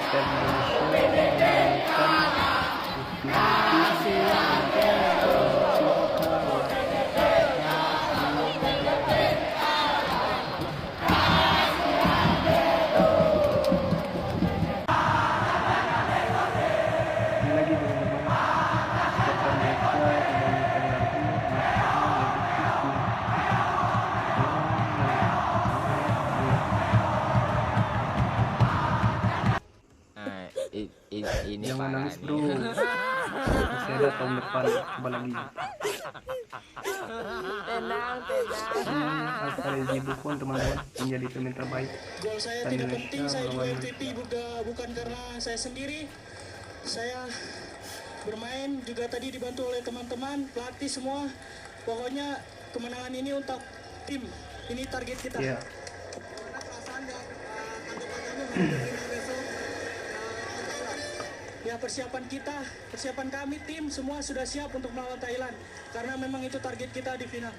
militer Indonesia Ini jangan parah nangis nih. bro, masih ada tahun depan, coba lagi. Tenang. Alfred Buffon teman-teman menjadi pemain terbaik. Gol saya Dan tidak Indonesia penting, saya juga melawan MVP bukan karena saya sendiri. Saya bermain juga tadi dibantu oleh teman-teman, pelatih semua. Pokoknya kemenangan ini untuk tim. Ini target kita. Iya. Ya persiapan kami tim semua sudah siap untuk melawan Thailand karena memang itu target kita di final.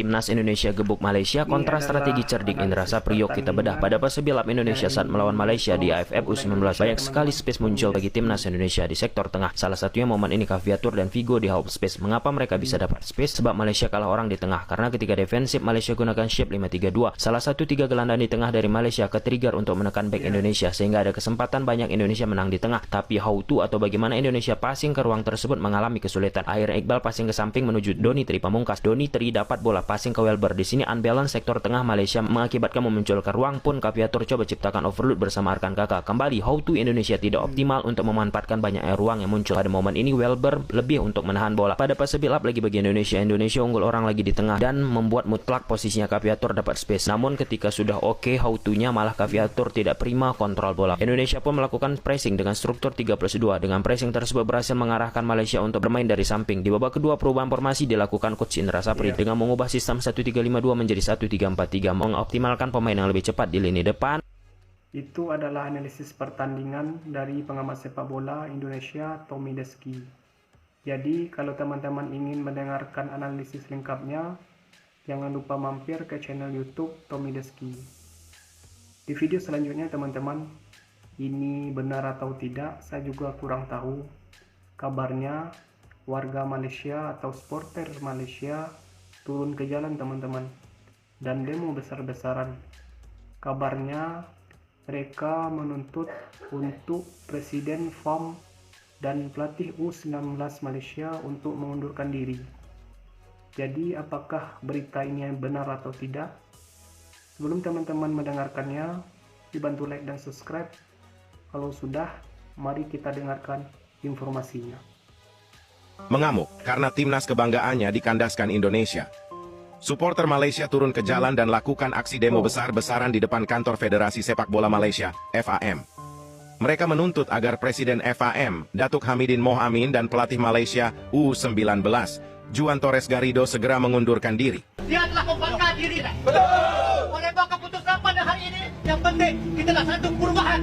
Timnas Indonesia gebuk Malaysia kontra strategi cerdik Indra Saprio. Kita bedah pada Persebilap Indonesia saat melawan Malaysia di AFF U19. Banyak sekali space muncul bagi Timnas Indonesia di sektor tengah. Salah satunya momen ini Caviatur dan Vigo di half space. Mengapa mereka bisa dapat space? Sebab Malaysia kalah orang di tengah. Karena ketika defensif Malaysia gunakan shape 5-3-2. Salah satu 3 gelandang di tengah dari Malaysia ke-trigger untuk menekan back Indonesia. Sehingga ada kesempatan banyak Indonesia menang di tengah. Tapi how to atau bagaimana Indonesia passing ke ruang tersebut mengalami kesulitan. Akhirnya Iqbal passing ke samping menuju Doni Tri Pamungkas. Doni Tri dapat bola passing ke Welber. Di sini unbalance sektor tengah Malaysia mengakibatkan memunculkan ruang pun Caviatur coba ciptakan overload bersama Arkan Kakak. Kembali how to Indonesia tidak optimal untuk memanfaatkan banyak ruang yang muncul. Pada momen ini Welber lebih untuk menahan bola. Pada Persebilap lagi bagi Indonesia unggul orang lagi di tengah dan membuat mutlak posisinya Caviatur dapat space. Namun ketika sudah oke how to-nya malah Caviatur tidak prima kontrol bola. Indonesia pun melakukan pressing dengan struktur 3+2. Dengan pressing tersebut berhasil mengarahkan Malaysia untuk bermain dari samping. Di babak kedua perubahan formasi dilakukan coach Indra Sapri dengan mengubah sistem 1-3-5-2 menjadi 1-3-4-3, mengoptimalkan pemain yang lebih cepat di lini depan. Itu adalah analisis pertandingan dari pengamat sepak bola Indonesia Tommy Deski. Jadi kalau teman-teman ingin mendengarkan analisis lengkapnya, jangan lupa mampir ke channel YouTube Tommy Deski. Di video selanjutnya teman-teman, ini benar atau tidak saya juga kurang tahu. Kabarnya warga Malaysia atau supporter Malaysia turun ke jalan teman-teman dan demo besar-besaran. Kabarnya mereka menuntut untuk Presiden FAM dan pelatih U19 Malaysia untuk mengundurkan diri. Jadi apakah berita ini benar atau tidak? Sebelum teman-teman mendengarkannya, dibantu like dan subscribe. Kalau sudah, mari kita dengarkan informasinya. Mengamuk karena timnas kebanggaannya dikandaskan Indonesia. Supporter Malaysia turun ke jalan dan lakukan aksi demo besar-besaran di depan kantor Federasi Sepak Bola Malaysia, FAM. Mereka menuntut agar Presiden FAM, Datuk Hamidin Mohamin dan pelatih Malaysia U19, Juan Torres Garrido segera mengundurkan diri. Dia telah membanggakan diri. Betul. Oleh sebab keputusan pada hari ini, yang penting kita nak satu perubahan.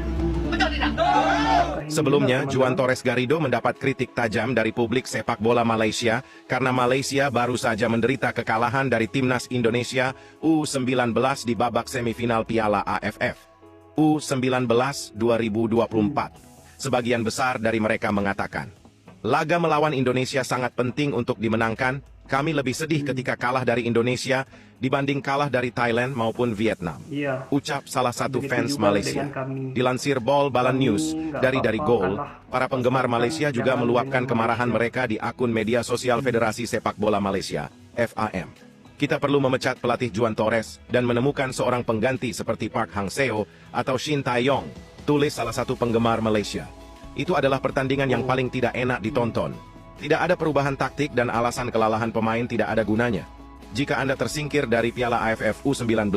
Betul tidak? Sebelumnya, Juan Torres Garrido mendapat kritik tajam dari publik sepak bola Malaysia karena Malaysia baru saja menderita kekalahan dari Timnas Indonesia U19 di babak semifinal Piala AFF U19 2024. Sebagian besar dari mereka mengatakan, laga melawan Indonesia sangat penting untuk dimenangkan. Kami lebih sedih ketika kalah dari Indonesia dibanding kalah dari Thailand maupun Vietnam. Iya. Ucap salah satu Begitu fans juga Malaysia. dengan kami. Dilansir Ball Balan Kami News, nggak dari apa-apa Gol, kalah. para penggemar Malaysia juga Jangan meluapkan dengan kemarahan Malaysia. mereka di akun media sosial Federasi Sepak Bola Malaysia, FAM. Kita perlu memecat pelatih Juan Torres dan menemukan seorang pengganti seperti Park Hang Seo atau Shin Tae-yong, tulis salah satu penggemar Malaysia. Itu adalah pertandingan yang paling tidak enak ditonton. Tidak ada perubahan taktik dan alasan kelalahan pemain tidak ada gunanya. Jika Anda tersingkir dari Piala AFF U19,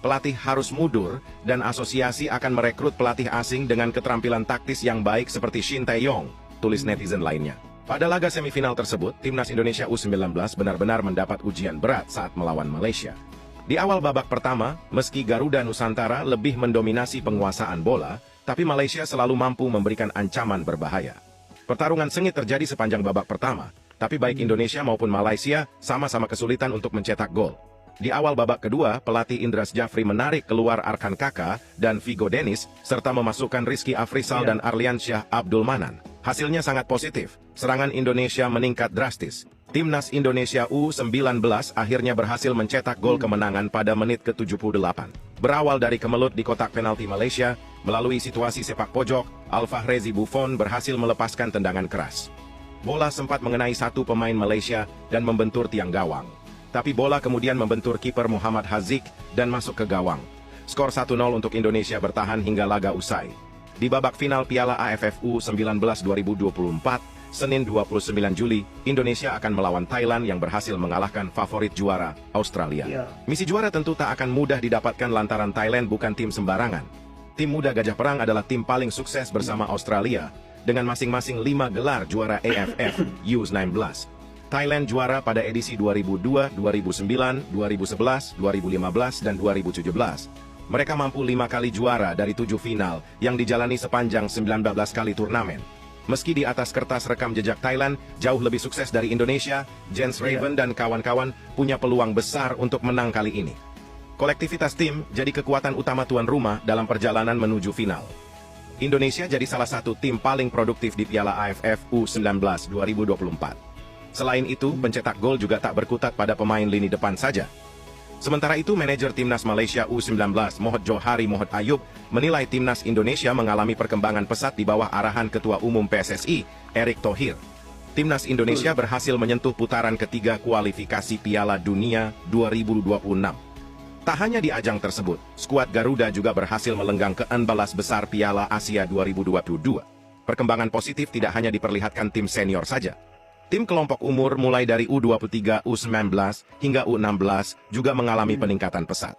pelatih harus mundur dan asosiasi akan merekrut pelatih asing dengan keterampilan taktis yang baik seperti Shin Tae-yong, tulis netizen lainnya. Pada laga semifinal tersebut, Timnas Indonesia U19 benar-benar mendapat ujian berat saat melawan Malaysia. Di awal babak pertama, meski Garuda Nusantara lebih mendominasi penguasaan bola, tapi Malaysia selalu mampu memberikan ancaman berbahaya. Pertarungan sengit terjadi sepanjang babak pertama, tapi baik Indonesia maupun Malaysia sama-sama kesulitan untuk mencetak gol. Di awal babak kedua, pelatih Indras Jafri menarik keluar Arkan Kaka dan Vigo Dennis, serta memasukkan Rizky Afrizal dan Arliansyah Abdul Manan. Hasilnya sangat positif, serangan Indonesia meningkat drastis. Timnas Indonesia U19 akhirnya berhasil mencetak gol kemenangan pada menit ke-78. Berawal dari kemelut di kotak penalti Malaysia, melalui situasi sepak pojok, Alfahrezi Buffon berhasil melepaskan tendangan keras. Bola sempat mengenai satu pemain Malaysia dan membentur tiang gawang. Tapi bola kemudian membentur kiper Muhammad Haziq dan masuk ke gawang. Skor 1-0 untuk Indonesia bertahan hingga laga usai. Di babak final Piala AFF U19 2024, Senin 29 Juli, Indonesia akan melawan Thailand yang berhasil mengalahkan favorit juara, Australia. Misi juara tentu tak akan mudah didapatkan lantaran Thailand bukan tim sembarangan. Tim muda Gajah Perang adalah tim paling sukses bersama Australia, dengan masing-masing 5 gelar juara AFF U19. Thailand juara pada edisi 2002, 2009, 2011, 2015, dan 2017. Mereka mampu 5 kali juara dari 7 final yang dijalani sepanjang 19 kali turnamen. Meski di atas kertas rekam jejak Thailand jauh lebih sukses dari Indonesia, Jens Raven dan kawan-kawan punya peluang besar untuk menang kali ini. Kolektivitas tim jadi kekuatan utama tuan rumah dalam perjalanan menuju final. Indonesia jadi salah satu tim paling produktif di Piala AFF U19 2024. Selain itu, pencetak gol juga tak berkutat pada pemain lini depan saja. Sementara itu, manajer Timnas Malaysia U19 Mohd Johari Mohd Ayub menilai Timnas Indonesia mengalami perkembangan pesat di bawah arahan Ketua Umum PSSI, Erick Thohir. Timnas Indonesia berhasil menyentuh putaran ketiga kualifikasi Piala Dunia 2026. Tak hanya di ajang tersebut, skuad Garuda juga berhasil melenggang ke 16 besar Piala Asia 2022. Perkembangan positif tidak hanya diperlihatkan tim senior saja. Tim kelompok umur mulai dari U23, U19, hingga U16 juga mengalami peningkatan pesat.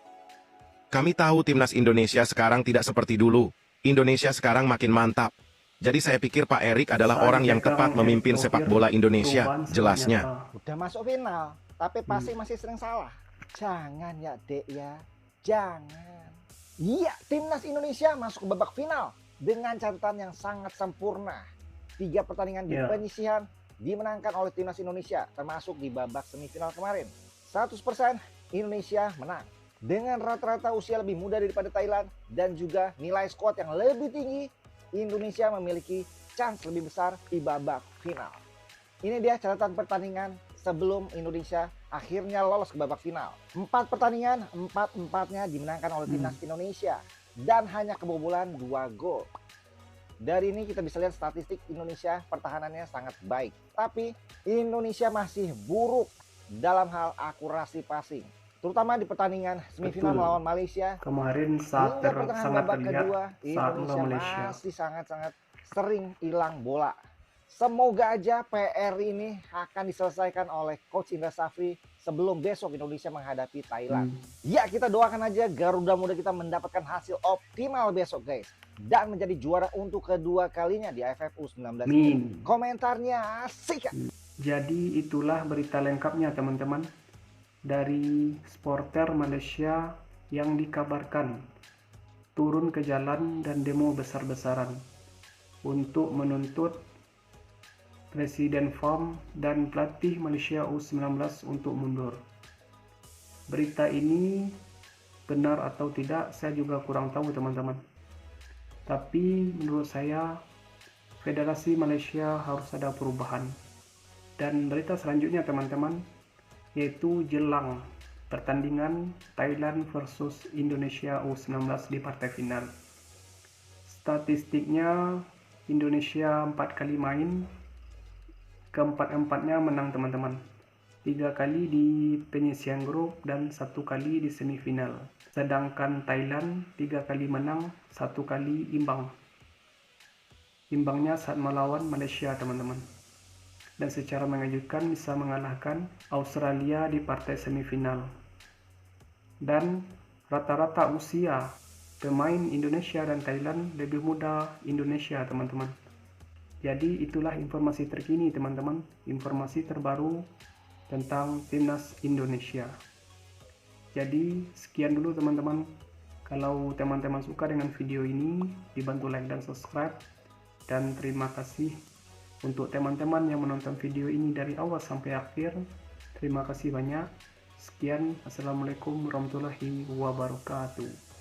Kami tahu Timnas Indonesia sekarang tidak seperti dulu. Indonesia sekarang makin mantap. Jadi saya pikir Pak Erick adalah orang yang tepat memimpin sepak bola Indonesia, jelasnya. Udah masuk final, tapi pasti masih sering salah. Jangan ya Dek ya, jangan. Iya, Timnas Indonesia masuk ke babak final dengan catatan yang sangat sempurna. 3 pertandingan di penyisihan dimenangkan oleh Timnas Indonesia, termasuk di babak semifinal kemarin. 100% Indonesia menang. Dengan rata-rata usia lebih muda daripada Thailand dan juga nilai squad yang lebih tinggi, Indonesia memiliki chance lebih besar di babak final. Ini dia catatan pertandingan sebelum Indonesia akhirnya lolos ke babak final. 4 pertandingan, 4-4-nya dimenangkan oleh Timnas Indonesia dan hanya kebobolan 2 gol. Dari ini kita bisa lihat statistik Indonesia pertahanannya sangat baik. Tapi Indonesia masih buruk dalam hal akurasi passing. Terutama di pertandingan semifinal melawan Malaysia. Kemarin sangat terlihat saat Indonesia masih sangat-sangat sering hilang bola. Semoga aja PR ini akan diselesaikan oleh Coach Indra Safri sebelum besok Indonesia menghadapi Thailand. Ya, kita doakan aja Garuda Muda kita mendapatkan hasil optimal besok guys. Dan menjadi juara untuk kedua kalinya di AFF U19 ini. Komentarnya asik ya? Jadi itulah berita lengkapnya teman-teman. Dari supporter Malaysia yang dikabarkan turun ke jalan dan demo besar-besaran untuk menuntut Presiden FAM dan pelatih Malaysia U19 untuk mundur. Berita ini benar atau tidak saya juga kurang tahu teman-teman. Tapi menurut saya Federasi Malaysia harus ada perubahan. Dan berita selanjutnya teman-teman, yaitu jelang pertandingan Thailand versus Indonesia U19 di partai final. Statistiknya Indonesia 4 kali main, keempat-empatnya menang teman-teman. 3 kali di penyisihan grup dan 1 kali di semifinal. Sedangkan Thailand 3 kali menang, 1 kali imbang. Imbangnya saat melawan Malaysia teman-teman. Dan secara mengejutkan bisa mengalahkan Australia di partai semifinal. Dan rata-rata usia pemain Indonesia dan Thailand lebih muda Indonesia teman-teman. Jadi itulah informasi terkini teman-teman, informasi terbaru tentang Timnas Indonesia. Jadi sekian dulu teman-teman. Kalau teman-teman suka dengan video ini, dibantu like dan subscribe. Dan terima kasih untuk teman-teman yang menonton video ini dari awal sampai akhir. Terima kasih banyak. Sekian, Assalamualaikum warahmatullahi wabarakatuh.